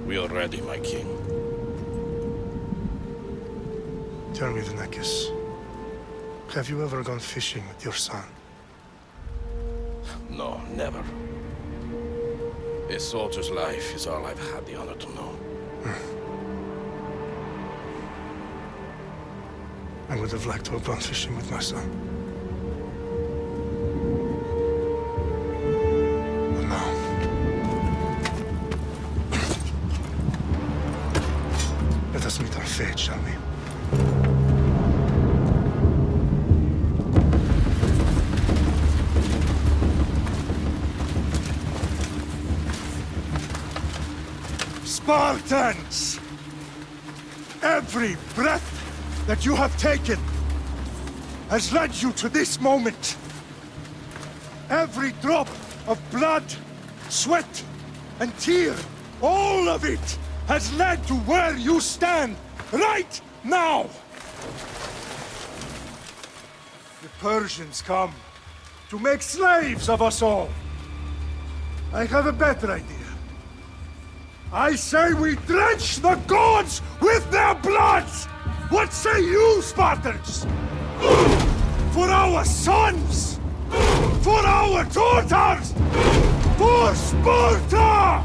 We are ready, my king. Tell me, Venekis, have you ever gone fishing with your son? No, never. A soldier's life is all I've had the honor to know. I would have liked to have gone fishing with my son. But now... Let us meet our fate, shall we? Spartans! Every breath that you have taken has led you to this moment. Every drop of blood, sweat, and tear, all of it has led to where you stand right now. The Persians come to make slaves of us all. I have a better idea. I say we drench the gods with their bloods! What say you, Spartans? For our sons! For our daughters! For Sparta!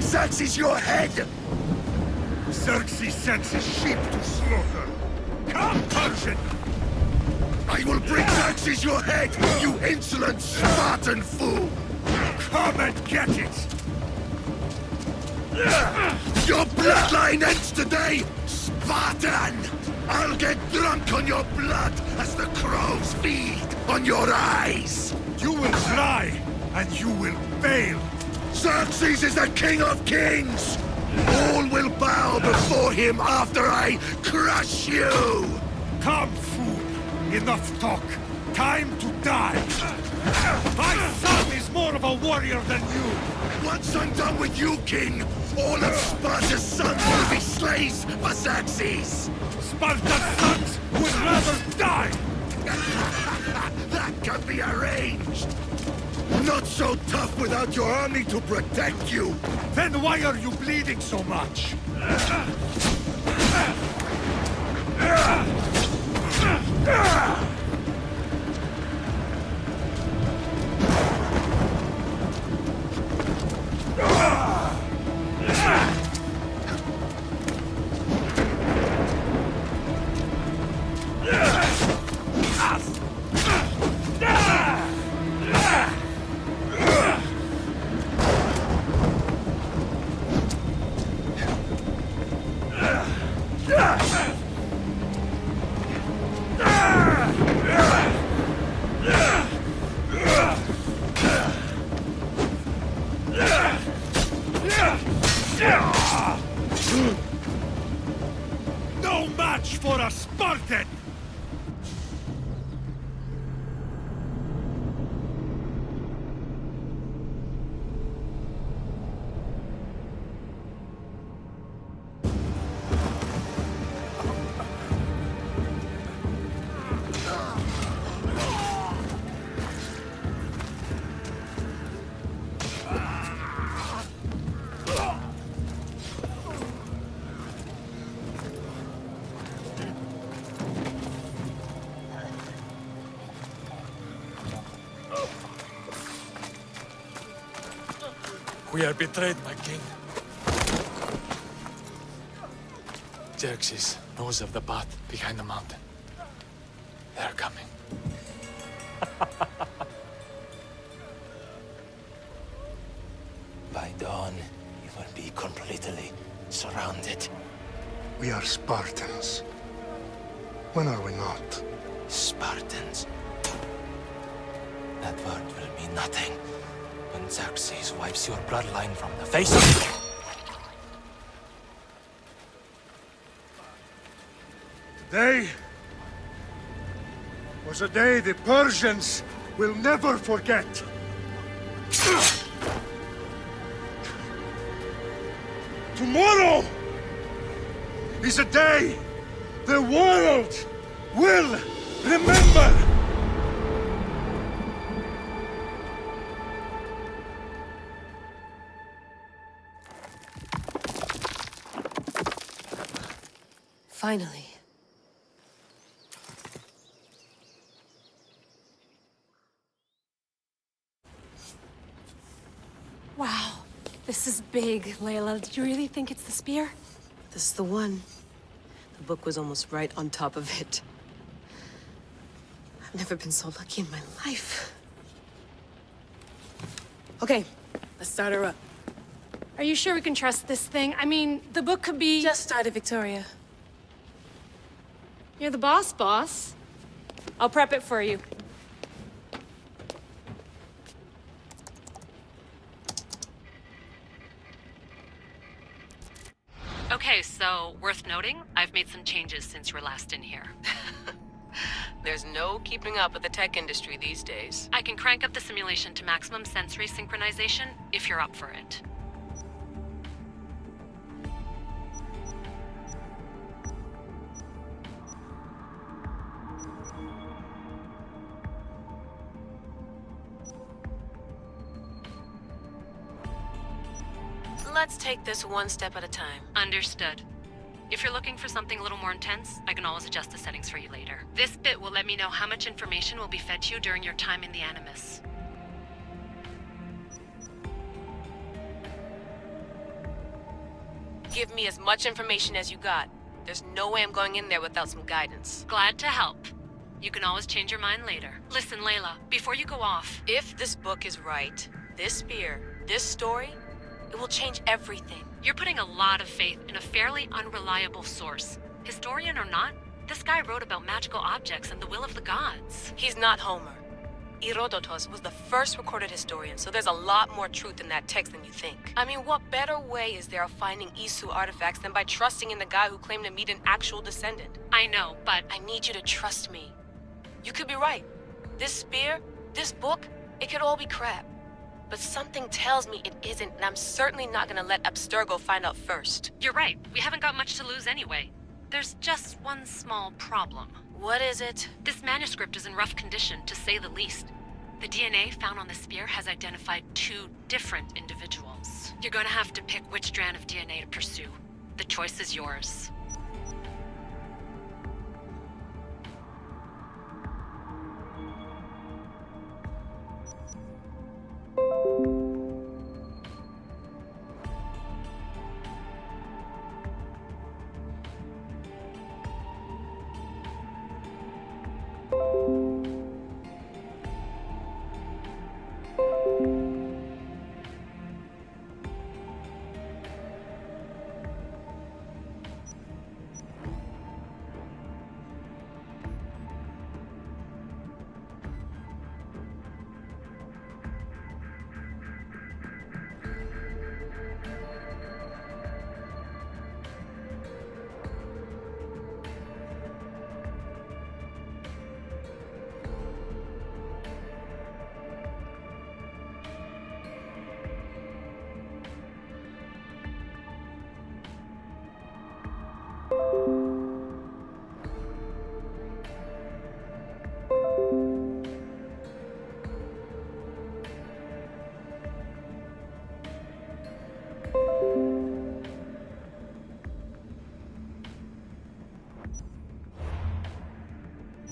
Xerxes your head! Xerxes sends his sheep to slaughter. Come, Persian! I will bring Xerxes your head, you insolent Spartan fool! Come and get it! Your bloodline ends today, Spartan! I'll get drunk on your blood as the crows feed on your eyes! You will try, and you will fail! Xerxes is the king of kings! All will bow before him after I crush you! Come, fool! Enough talk! Time to die! My son is more of a warrior than you! Once I'm done with you, king, all of Sparta's sons will be slaves for Xerxes! Sparta's sons would rather die! That can be arranged! Not so tough without your army to protect you! Then why are you bleeding so much? No match for a Spartan! We are betrayed, my king. Xerxes knows of the path behind the mountain. They're coming. By dawn, you will be completely surrounded. We are Spartans. When are we not? Spartans. That word will mean nothing when Xerxes wipes your bloodline from the face of... Today was a day the Persians will never forget. Tomorrow is a day the world will remember. Finally. Wow, this is big, Layla. Did you really think it's the spear? This is the one. The book was almost right on top of it. I've never been so lucky in my life. Okay, let's start her up. Are you sure we can trust this thing? I mean, the book could be... Just started, Victoria. You're the boss. I'll prep it for you. Okay, so worth noting, I've made some changes since you were last in here. There's no keeping up with the tech industry these days. I can crank up the simulation to maximum sensory synchronization if you're up for it. Let's take this one step at a time. Understood. If you're looking for something a little more intense, I can always adjust the settings for you later. This bit will let me know how much information will be fed to you during your time in the Animus. Give me as much information as you got. There's no way I'm going in there without some guidance. Glad to help. You can always change your mind later. Listen, Layla, before you go off... If this book is right, this spear, this story, it will change everything. You're putting a lot of faith in a fairly unreliable source. Historian or not, this guy wrote about magical objects and the will of the gods. He's not Homer. Herodotus was the first recorded historian, so there's a lot more truth in that text than you think. I mean, what better way is there of finding Isu artifacts than by trusting in the guy who claimed to meet an actual descendant? I know, but... I need you to trust me. You could be right. This spear, this book, it could all be crap. But something tells me it isn't, and I'm certainly not gonna let Abstergo find out first. You're right. We haven't got much to lose anyway. There's just one small problem. What is it? This manuscript is in rough condition, to say the least. The DNA found on the spear has identified 2 different individuals. You're gonna have to pick which strand of DNA to pursue. The choice is yours.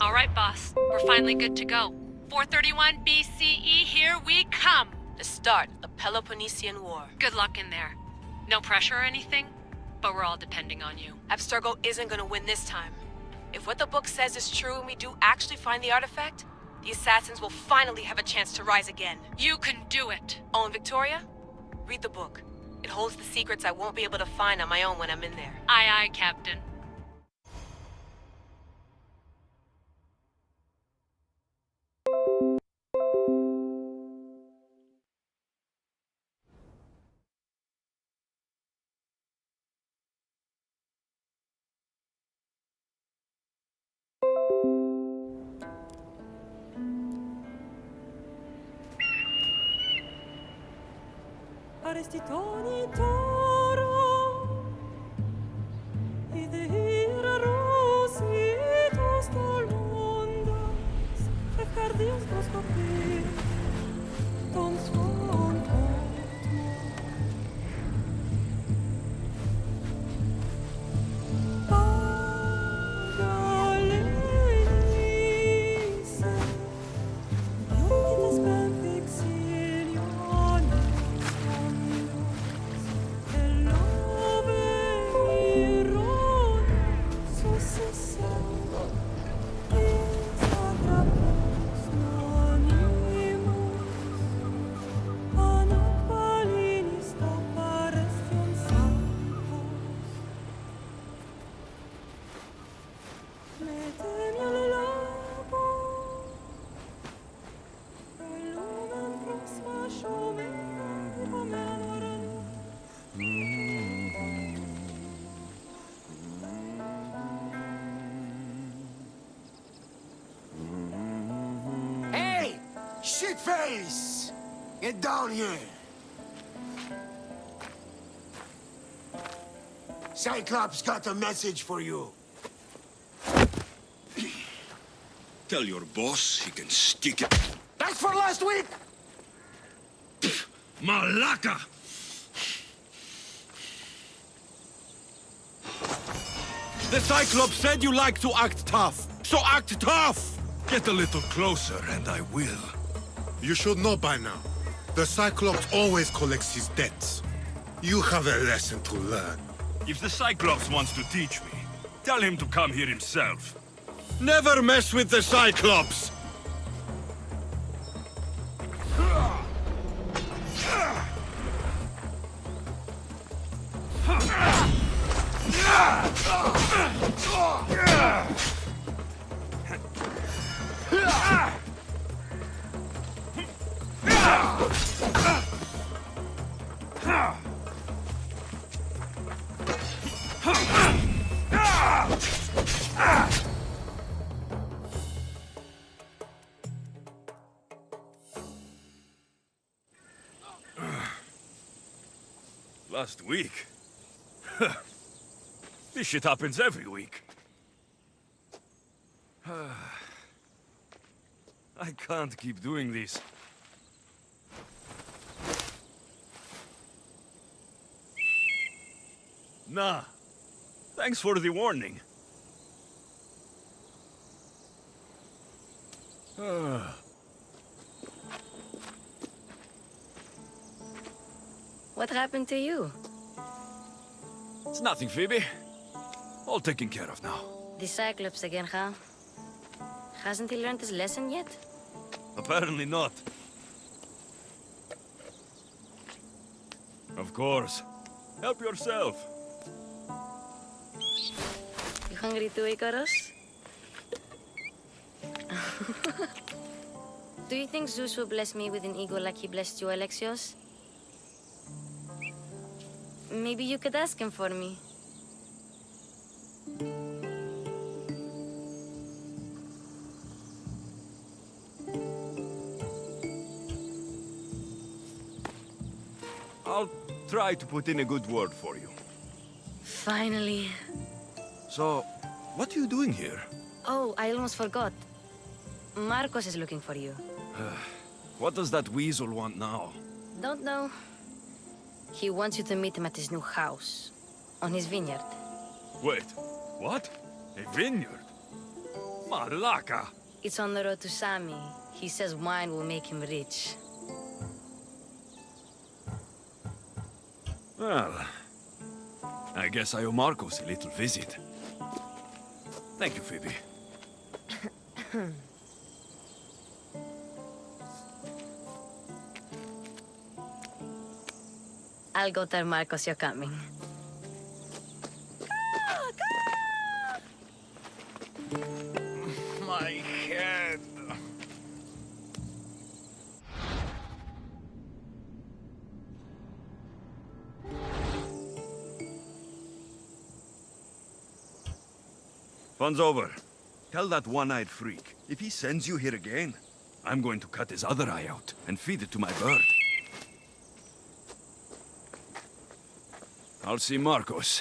All right, boss. We're finally good to go. 431 BCE, here we come! The start of the Peloponnesian War. Good luck in there. No pressure or anything, but we're all depending on you. Abstergo isn't gonna win this time. If what the book says is true and we do actually find the artifact, the assassins will finally have a chance to rise again. You can do it! Oh, and Victoria? Read the book. It holds the secrets I won't be able to find on my own when I'm in there. Aye, aye, Captain. Arrestitoni toro, idehira rositos tolmondas, efcardios proskopir, ton svon Shitface! Get down here! Cyclops got a message for you. Tell your boss he can stick it. That's for last week! Malaka! The Cyclops said you like to act tough, so act tough! Get a little closer and I will. You should know by now. The Cyclops always collects his debts. You have a lesson to learn. If the Cyclops wants to teach me, tell him to come here himself. Never mess with the Cyclops! Last week? This shit happens every week. I can't keep doing this. Nah. Thanks for the warning. What happened to you? It's nothing, Phoebe. All taken care of now. The Cyclops again, huh? Hasn't he learned his lesson yet? Apparently not. Of course. Help yourself. You hungry too, Icarus? Do you think Zeus will bless me with an ego like he blessed you, Alexios? Maybe you could ask him for me. I'll try to put in a good word for you. Finally. So, what are you doing here? Oh, I almost forgot. Marcos is looking for you. What does that weasel want now? Don't know. He wants you to meet him at his new house. On his vineyard. Wait, what? A vineyard? Malaka! It's on the road to Sami. He says wine will make him rich. Well, I guess I owe Marcos a little visit. Thank you, Phoebe. I'll go tell Marcos you're coming. My head. Fun's over. Tell that one-eyed freak, if he sends you here again, I'm going to cut his other eye out and feed it to my bird. I'll see Marcos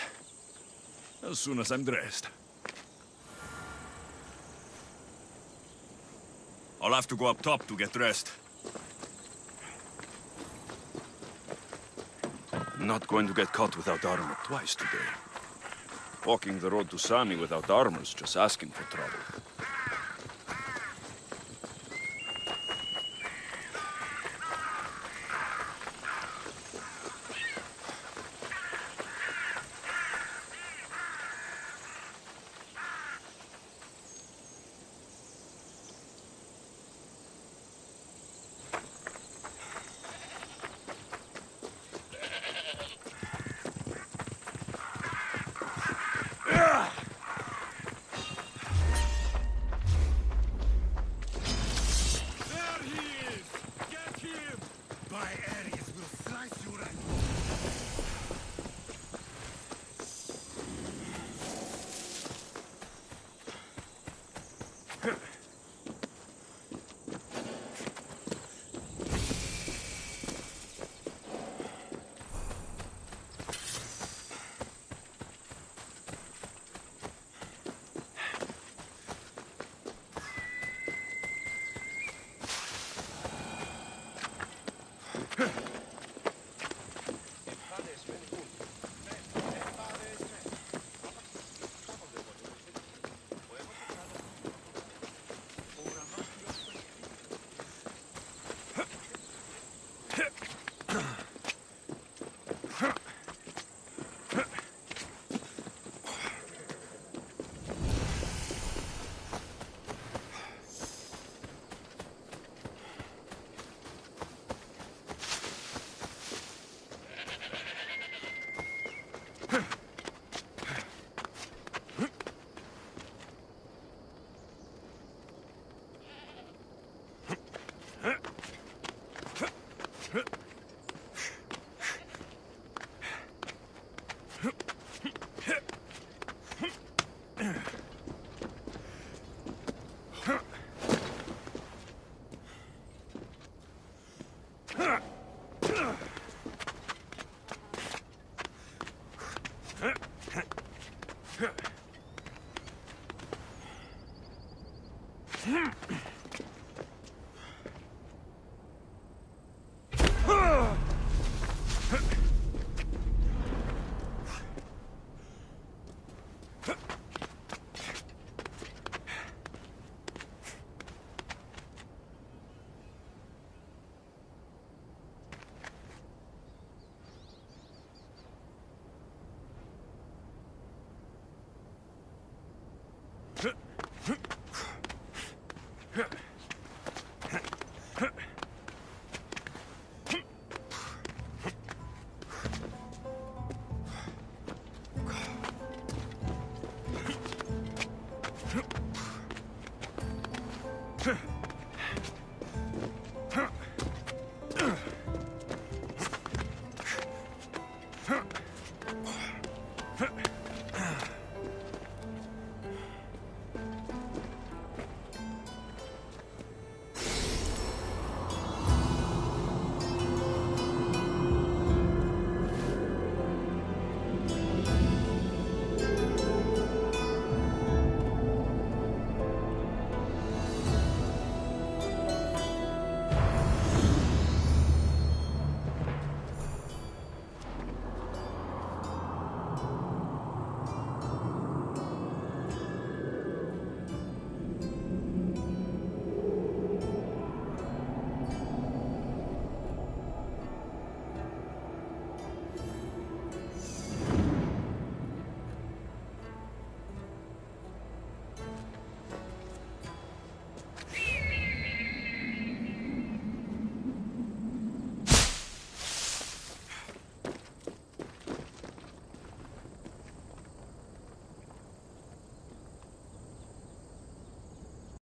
as soon as I'm dressed. I'll have to go up top to get dressed. I'm not going to get caught without armor twice today. Walking the road to Sami without armor's just asking for trouble.